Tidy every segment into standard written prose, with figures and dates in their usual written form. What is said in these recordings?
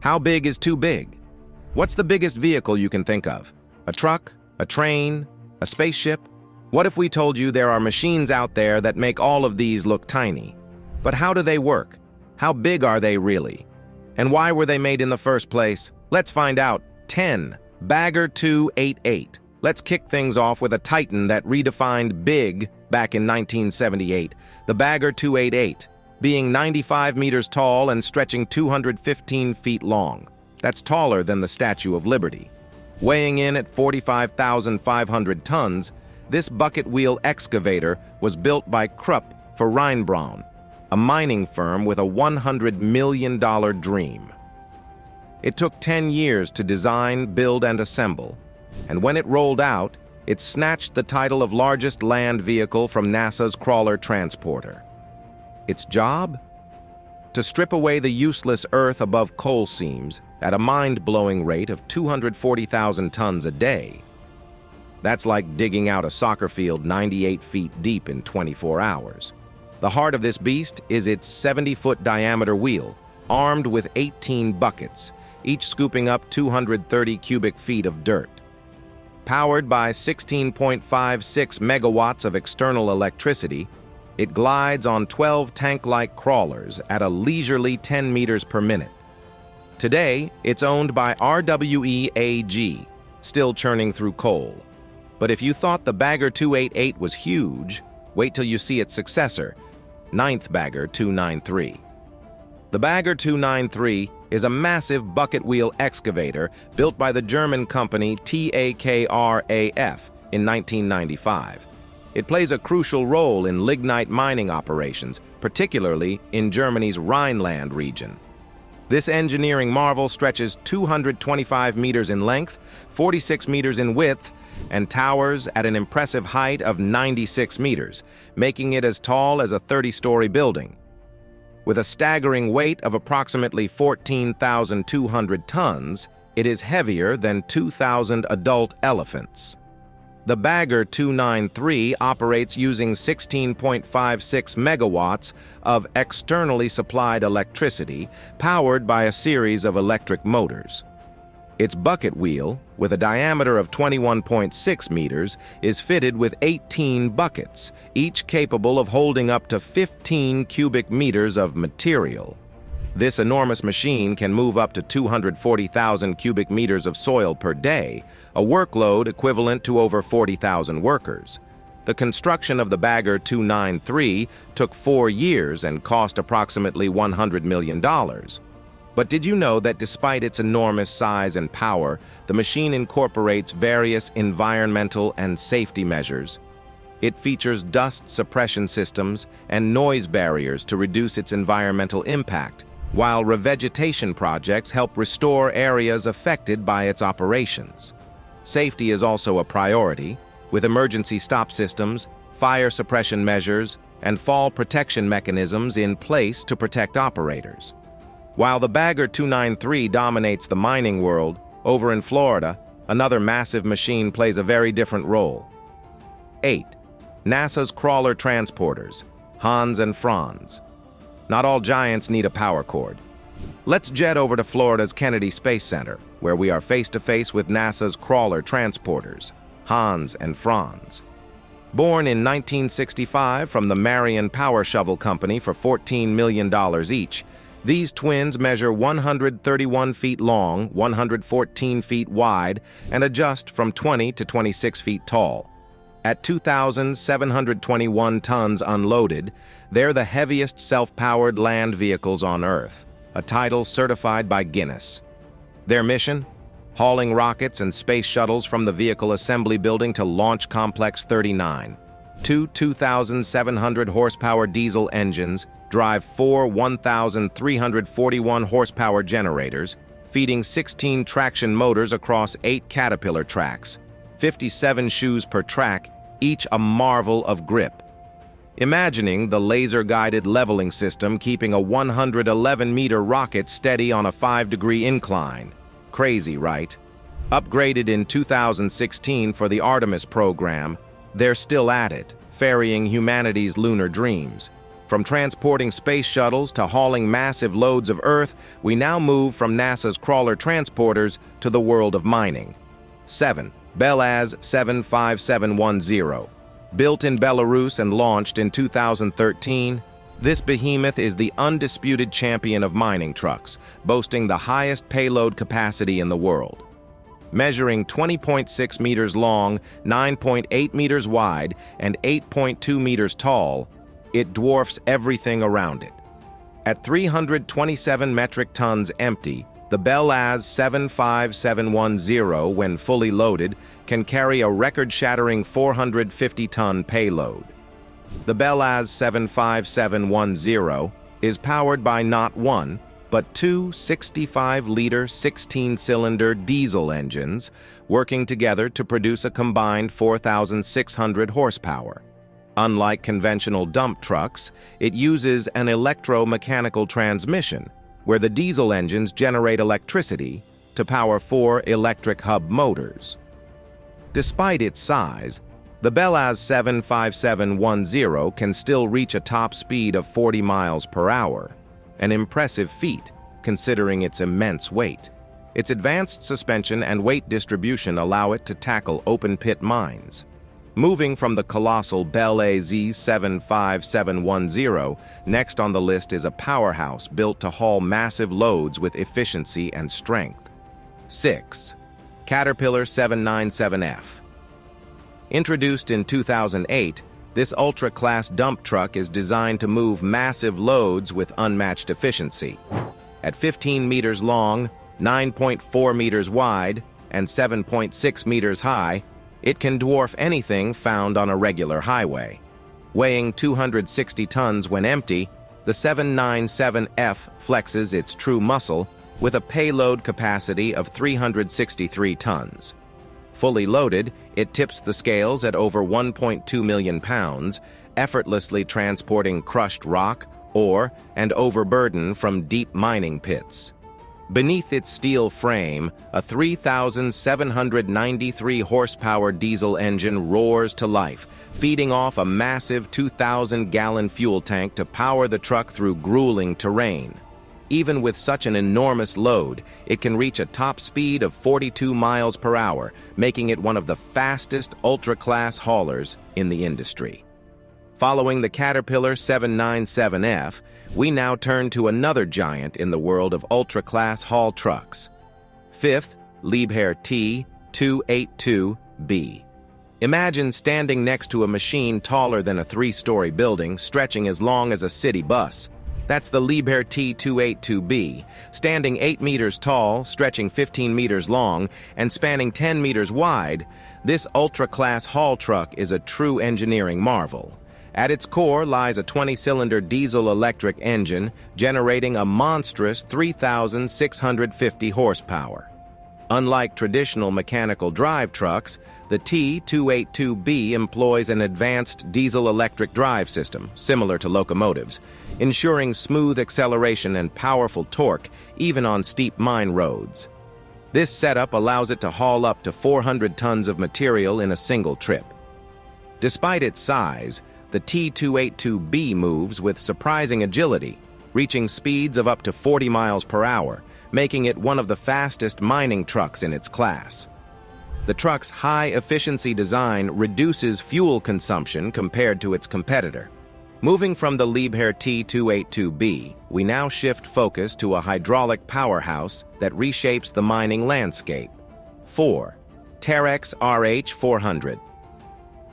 How big is too big? What's the biggest vehicle you can think of? A truck? A train? A spaceship? What if we told you there are machines out there that make all of these look tiny? But how do they work? How big are they really? And why were they made in the first place? Let's find out. 10. Bagger 288. Let's kick things off with a titan that redefined big back in 1978, the Bagger 288, being 95 meters tall and stretching 215 feet long. That's taller than the Statue of Liberty. Weighing in at 45,500 tons, this bucket wheel excavator was built by Krupp for Rheinbraun, a mining firm with a $100 million dream. It took 10 years to design, build, and assemble, and when it rolled out, it snatched the title of largest land vehicle from NASA's crawler transporter. Its job? To strip away the useless earth above coal seams at a mind-blowing rate of 240,000 tons a day. That's like digging out a soccer field 98 feet deep in 24 hours. The heart of this beast is its 70-foot diameter wheel, armed with 18 buckets, each scooping up 230 cubic feet of dirt. Powered by 16.56 megawatts of external electricity, it glides on 12 tank-like crawlers at a leisurely 10 meters per minute. Today, it's owned by RWE AG, still churning through coal. But if you thought the Bagger 288 was huge, wait till you see its successor, 9th Bagger 293. The Bagger 293 is a massive bucket wheel excavator built by the German company TAKRAF in 1995. It plays a crucial role in lignite mining operations, particularly in Germany's Rhineland region. This engineering marvel stretches 225 meters in length, 46 meters in width, and towers at an impressive height of 96 meters, making it as tall as a 30-story building. With a staggering weight of approximately 14,200 tons, it is heavier than 2,000 adult elephants. The Bagger 293 operates using 16.56 megawatts of externally supplied electricity, powered by a series of electric motors. Its bucket wheel, with a diameter of 21.6 meters, is fitted with 18 buckets, each capable of holding up to 15 cubic meters of material. This enormous machine can move up to 240,000 cubic meters of soil per day, a workload equivalent to over 40,000 workers. The construction of the Bagger 293 took 4 years and cost approximately $100 million. But did you know that despite its enormous size and power, the machine incorporates various environmental and safety measures? It features dust suppression systems and noise barriers to reduce its environmental impact, while revegetation projects help restore areas affected by its operations. Safety is also a priority, with emergency stop systems, fire suppression measures, and fall protection mechanisms in place to protect operators. While the Bagger 293 dominates the mining world, over in Florida, another massive machine plays a very different role. 8. NASA's crawler transporters, Hans and Franz. Not all giants need a power cord. Let's jet over to Florida's Kennedy Space Center, where we are face-to-face with NASA's crawler transporters, Hans and Franz. Born in 1965 from the Marion Power Shovel Company for $14 million each, these twins measure 131 feet long, 114 feet wide, and adjust from 20 to 26 feet tall. At 2,721 tons unloaded, they're the heaviest self-powered land vehicles on Earth, a title certified by Guinness. Their mission? Hauling rockets and space shuttles from the Vehicle Assembly Building to Launch Complex 39. Two 2,700 horsepower diesel engines drive 4 1,341 horsepower generators, feeding 16 traction motors across 8 Caterpillar tracks, 57 shoes per track, each a marvel of grip. Imagining the laser-guided leveling system keeping a 111-meter rocket steady on a 5-degree incline. Crazy, right? Upgraded in 2016 for the Artemis program, they're still at it, ferrying humanity's lunar dreams. From transporting space shuttles to hauling massive loads of Earth, we now move from NASA's crawler transporters to the world of mining. 7. BelAZ 75710. Built in Belarus and launched in 2013, this behemoth is the undisputed champion of mining trucks, boasting the highest payload capacity in the world. Measuring 20.6 meters long, 9.8 meters wide, and 8.2 meters tall, it dwarfs everything around it. At 327 metric tons empty, the BelAZ 75710, when fully loaded, can carry a record-shattering 450-ton payload. The BelAZ 75710 is powered by not one, but two 65-liter, 16-cylinder diesel engines working together to produce a combined 4,600 horsepower. Unlike conventional dump trucks, it uses an electromechanical transmission, where the diesel engines generate electricity to power 4 electric hub motors. Despite its size, the BelAZ 75710 can still reach a top speed of 40 miles per hour, an impressive feat considering its immense weight. Its advanced suspension and weight distribution allow it to tackle open-pit mines. Moving from the colossal BelAZ 75710, next on the list is a powerhouse built to haul massive loads with efficiency and strength. 6. Caterpillar 797F. Introduced in 2008, this ultra-class dump truck is designed to move massive loads with unmatched efficiency. At 15 meters long, 9.4 meters wide, and 7.6 meters high, it can dwarf anything found on a regular highway. Weighing 260 tons when empty, the 797F flexes its true muscle with a payload capacity of 363 tons. Fully loaded, it tips the scales at over 1.2 million pounds, effortlessly transporting crushed rock, ore, and overburden from deep mining pits. Beneath its steel frame, a 3,793 horsepower diesel engine roars to life, feeding off a massive 2,000-gallon fuel tank to power the truck through grueling terrain. Even with such an enormous load, it can reach a top speed of 42 miles per hour, making it one of the fastest ultra-class haulers in the industry. Following the Caterpillar 797F, we now turn to another giant in the world of ultra-class haul trucks. 5th, Liebherr T282B. Imagine standing next to a machine taller than a 3-story building, stretching as long as a city bus. That's the Liebherr T282B, standing 8 meters tall, stretching 15 meters long, and spanning 10 meters wide. This ultra-class haul truck is a true engineering marvel. At its core lies a 20-cylinder diesel-electric engine, generating a monstrous 3,650 horsepower. Unlike traditional mechanical drive trucks, the T282B employs an advanced diesel-electric drive system, similar to locomotives, ensuring smooth acceleration and powerful torque even on steep mine roads. This setup allows it to haul up to 400 tons of material in a single trip. Despite its size, the T282B moves with surprising agility, reaching speeds of up to 40 miles per hour, making it one of the fastest mining trucks in its class. The truck's high-efficiency design reduces fuel consumption compared to its competitor. Moving from the Liebherr T282B, we now shift focus to a hydraulic powerhouse that reshapes the mining landscape. 4. Terex RH400.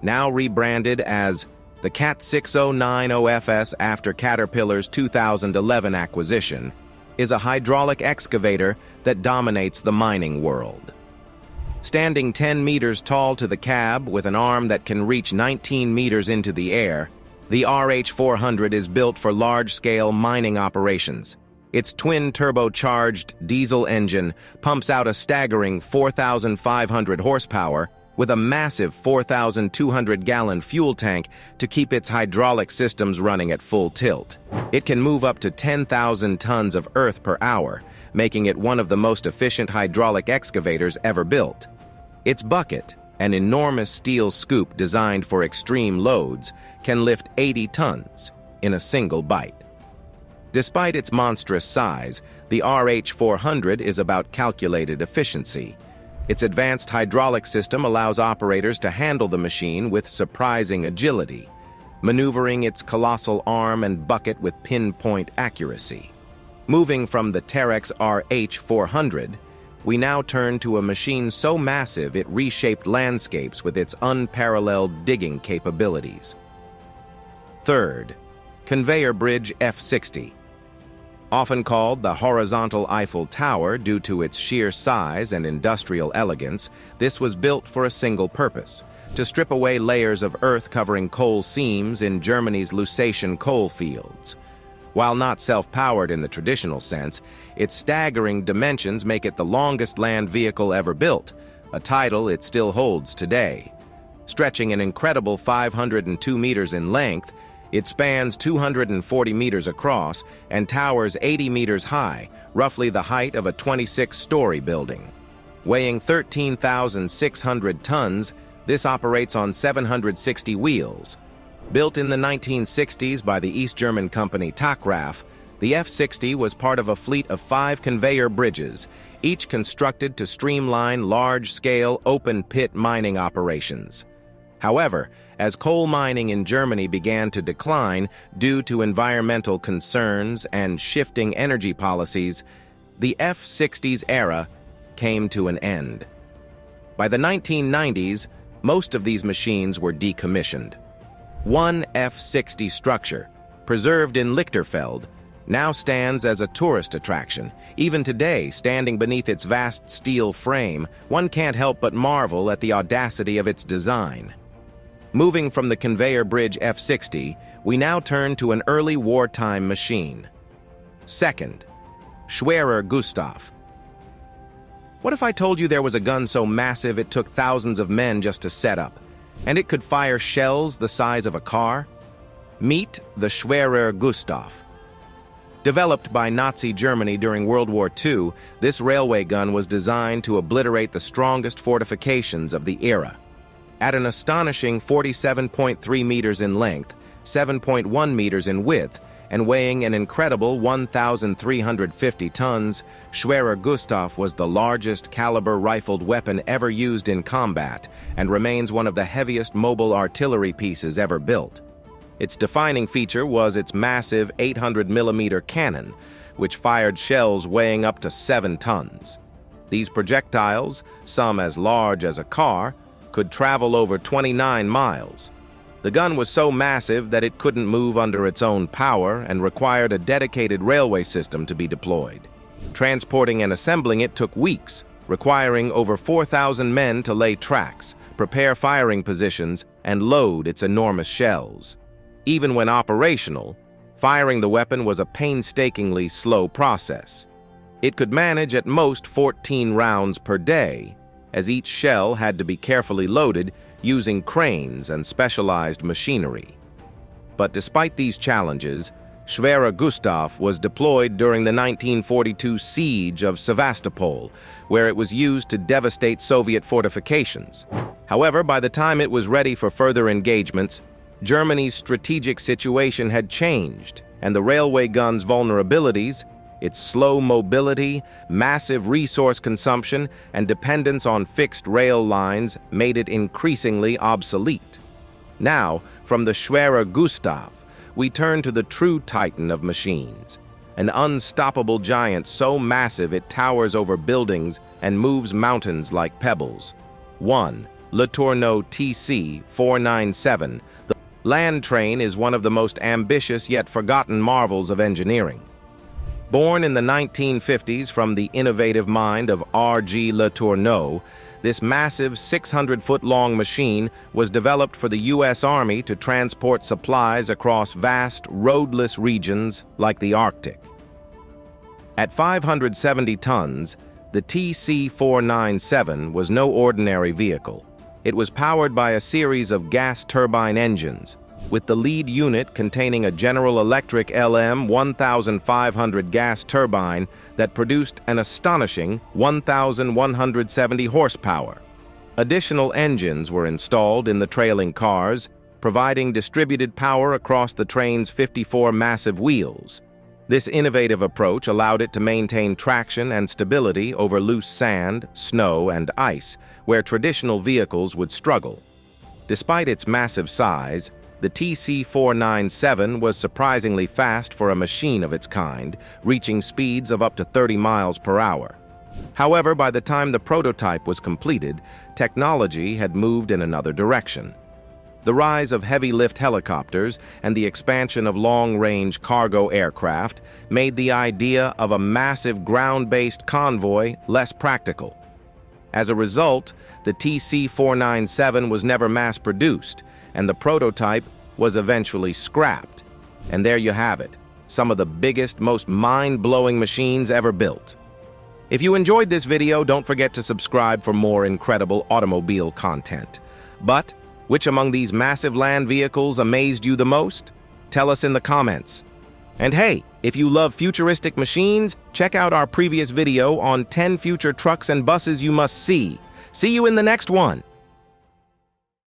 Now rebranded as the CAT 6090FS after Caterpillar's 2011 acquisition, is a hydraulic excavator that dominates the mining world. Standing 10 meters tall to the cab with an arm that can reach 19 meters into the air, the RH400 is built for large-scale mining operations. Its twin-turbocharged diesel engine pumps out a staggering 4,500 horsepower with a massive 4,200-gallon fuel tank to keep its hydraulic systems running at full tilt. It can move up to 10,000 tons of earth per hour, making it one of the most efficient hydraulic excavators ever built. Its bucket, an enormous steel scoop designed for extreme loads, can lift 80 tons. in a single bite. Despite its monstrous size, the RH400 is about calculated efficiency. Its advanced hydraulic system allows operators to handle the machine with surprising agility, maneuvering its colossal arm and bucket with pinpoint accuracy. Moving from the Terex RH400, we now turn to a machine so massive it reshaped landscapes with its unparalleled digging capabilities. Third, conveyor bridge F60. Often called the horizontal Eiffel Tower due to its sheer size and industrial elegance, this was built for a single purpose: to strip away layers of earth covering coal seams in Germany's Lusatian coal fields. While not self-powered in the traditional sense, its staggering dimensions make it the longest land vehicle ever built, a title it still holds today. Stretching an incredible 502 meters in length, it spans 240 meters across and towers 80 meters high, roughly the height of a 26-story building. Weighing 13,600 tons, this operates on 760 wheels. Built in the 1960s by the East German company Takraf, the F60 was part of a fleet of 5 conveyor bridges, each constructed to streamline large-scale open-pit mining operations. However, as coal mining in Germany began to decline due to environmental concerns and shifting energy policies, the F60's era came to an end. By the 1990s, most of these machines were decommissioned. One F60 structure, preserved in Lichterfeld, now stands as a tourist attraction. Even today, standing beneath its vast steel frame, one can't help but marvel at the audacity of its design. Moving from the conveyor bridge F60, we now turn to an early wartime machine. Second, Schwerer Gustav. What if I told you there was a gun so massive it took thousands of men just to set up, and it could fire shells the size of a car? Meet the Schwerer Gustav. Developed by Nazi Germany during World War II, this railway gun was designed to obliterate the strongest fortifications of the era. At an astonishing 47.3 meters in length, 7.1 meters in width, and weighing an incredible 1,350 tons, Schwerer Gustav was the largest caliber rifled weapon ever used in combat and remains one of the heaviest mobile artillery pieces ever built. Its defining feature was its massive 800mm cannon, which fired shells weighing up to 7 tons. These projectiles, some as large as a car, could travel over 29 miles. The gun was so massive that it couldn't move under its own power and required a dedicated railway system to be deployed. Transporting and assembling it took weeks, requiring over 4,000 men to lay tracks, prepare firing positions, and load its enormous shells. Even when operational, firing the weapon was a painstakingly slow process. It could manage at most 14 rounds per day, as each shell had to be carefully loaded using cranes and specialized machinery. But despite these challenges, Schwerer Gustav was deployed during the 1942 siege of Sevastopol, where it was used to devastate Soviet fortifications. However, by the time it was ready for further engagements, Germany's strategic situation had changed, and the railway gun's vulnerabilities, its slow mobility, massive resource consumption, and dependence on fixed rail lines made it increasingly obsolete. Now, from the Schwerer Gustav, we turn to the true titan of machines, an unstoppable giant so massive it towers over buildings and moves mountains like pebbles. 1. Le Tourneau TC497. The land train is one of the most ambitious yet forgotten marvels of engineering. Born in the 1950s from the innovative mind of R.G. Le Tourneau, this massive 600-foot-long machine was developed for the U.S. Army to transport supplies across vast, roadless regions like the Arctic. At 570 tons, the TC497 was no ordinary vehicle. It was powered by a series of gas turbine engines, with the lead unit containing a General Electric LM1500 gas turbine that produced an astonishing 1,170 horsepower. Additional engines were installed in the trailing cars, providing distributed power across the train's 54 massive wheels. This innovative approach allowed it to maintain traction and stability over loose sand, snow, and ice, where traditional vehicles would struggle. Despite its massive size, the TC497 was surprisingly fast for a machine of its kind, reaching speeds of up to 30 miles per hour. However, by the time the prototype was completed, technology had moved in another direction. The rise of heavy-lift helicopters and the expansion of long-range cargo aircraft made the idea of a massive ground-based convoy less practical. As a result, the TC497 was never mass-produced, and the prototype was eventually scrapped. And there you have it, some of the biggest, most mind-blowing machines ever built. If you enjoyed this video, don't forget to subscribe for more incredible automobile content. But which among these massive land vehicles amazed you the most? Tell us in the comments. And hey, if you love futuristic machines, check out our previous video on 10 future trucks and buses you must see. See you in the next one.